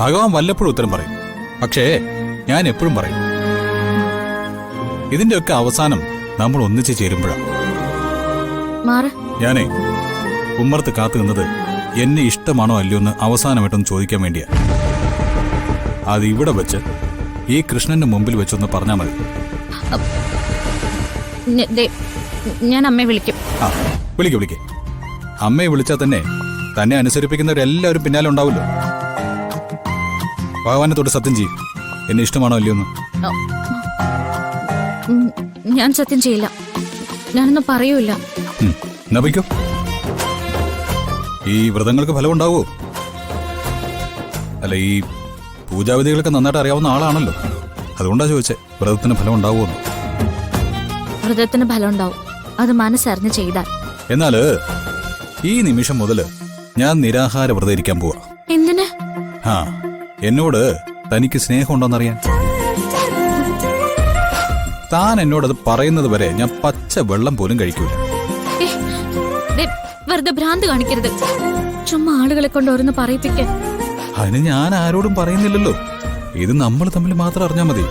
ഭഗവാൻ വല്ലപ്പോഴും ഉത്തരം പറയും. പക്ഷേ ഞാൻ എപ്പോഴും പറയും. ഇതിന്റെയൊക്കെ അവസാനം നമ്മൾ ഒന്നിച്ച് ചേരുമ്പോഴാണ്. ഞാനേ ഉമ്മർത്ത് കാത്തു നിന്നത് എന്നെ ഇഷ്ടമാണോ അല്ലയോ എന്ന് അവസാനമായിട്ടൊന്ന് ചോദിക്കാൻ വേണ്ടിയാ. അത് ഇവിടെ വെച്ച് ഈ കൃഷ്ണന്റെ മുമ്പിൽ വെച്ചൊന്ന് പറഞ്ഞാൽ മതി. ഞാൻ അമ്മയെ വിളിക്കും. ആ വിളിക്കേ. അമ്മയെ വിളിച്ചാൽ തന്നെ അനുസരിപ്പിക്കുന്നവരെല്ലാവരും പിന്നാലെ ഉണ്ടാവുമല്ലോ. ഭഗവാനെ തൊട്ട് സത്യം ചെയ്യും, എന്നെ ഇഷ്ടമാണോ അല്ലയോ എന്ന്. ഞാൻ സത്യം ചെയ്യില്ല. ഞാനൊന്നും പറയൂല. എന്നാ വയ്ക്കോ. ഈ വ്രതങ്ങൾക്ക് ഫലം ഉണ്ടാവുമോ? അല്ല, ഈ പൂജാവിധികളൊക്കെ നന്നായിട്ട് അറിയാവുന്ന ആളാണല്ലോ, അതുകൊണ്ടാ ചോദിച്ചേ വ്രതത്തിന് ഫലം ഉണ്ടാവുമോ. വ്രതത്തിന് ഫലം ഉണ്ടാവും, അത് മനസ്സറിഞ്ഞ് ചെയ്താൽ. എന്നാല് ഈ നിമിഷം മുതല് ഞാൻ നിരാഹാര വ്രതം ഇരിക്കാൻ പോവാ. എന്തിന്? ആ, എന്നോട് തനിക്ക് സ്നേഹമുണ്ടോന്നറിയാൻ. താൻ എന്നോടത് പറയുന്നത് വരെ ഞാൻ പച്ച വെള്ളം പോലും കഴിക്കൂല. വെറുതെ ഭ്രാന്ത് കാണിക്കരുത്. ചുമ്മാ ആളുകളെ കൊണ്ട് ഓരോന്ന് പറയിപ്പിക്കാൻ. അതിന് ഞാൻ ആരോടും പറയുന്നില്ലല്ലോ. ഇത് നമ്മൾ തമ്മിൽ മാത്രം അറിഞ്ഞാൽ മതി.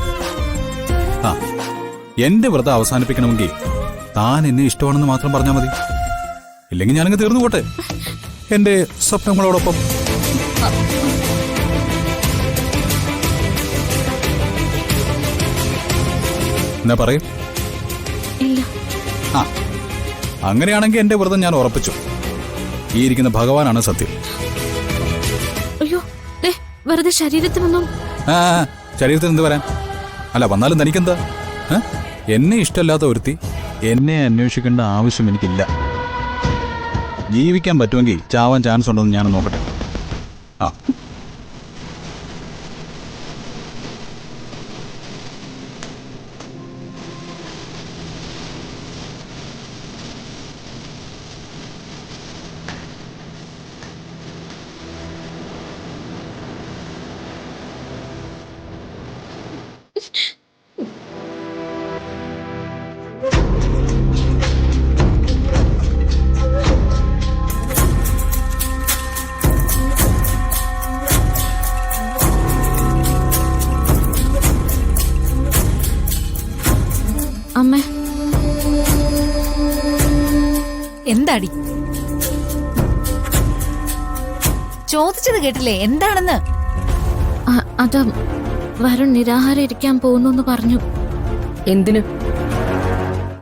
ആ, എന്റെ വ്രതം അവസാനിപ്പിക്കണമെങ്കിൽ താൻ എന്നെ ഇഷ്ടമാണെന്ന് മാത്രം പറഞ്ഞാൽ മതി. ഇല്ലെങ്കിൽ ഞാനങ്ങ് തീർന്നു പോട്ടെ എന്റെ സ്വപ്നങ്ങളോടൊപ്പം. എന്നാ പറയൂ. ഇല്ല. ആ, അങ്ങനെയാണെങ്കിൽ എന്റെ വ്രതം ഞാൻ ഉറപ്പിച്ചു. ഈ ഇരിക്കുന്ന ഭഗവാനാണ് സത്യം. അയ്യോ, വെറുതെ ശരീരത്തിനൊന്നും. ശരീരത്തിൽ എന്ത് വരാൻ? അല്ല, വന്നാലും തനിക്കെന്താ? എന്നെ ഇഷ്ടമല്ലാത്ത ഒരുത്തി എന്നെ അന്വേഷിക്കേണ്ട ആവശ്യം എനിക്കില്ല. ജീവിക്കാൻ പറ്റുമെങ്കിൽ ചാവാൻ ചാൻസ് ഉണ്ടെന്ന് ഞാൻ നോക്കട്ടെ. ആ, അമ്മേ. എന്താടി ചോദിച്ചത് കേട്ടില്ലേ? എന്താണെന്ന്? അത് വരുൺ നിരാഹാരം ഇരിക്കാൻ പോകുന്നു പറഞ്ഞു. എന്തിനു?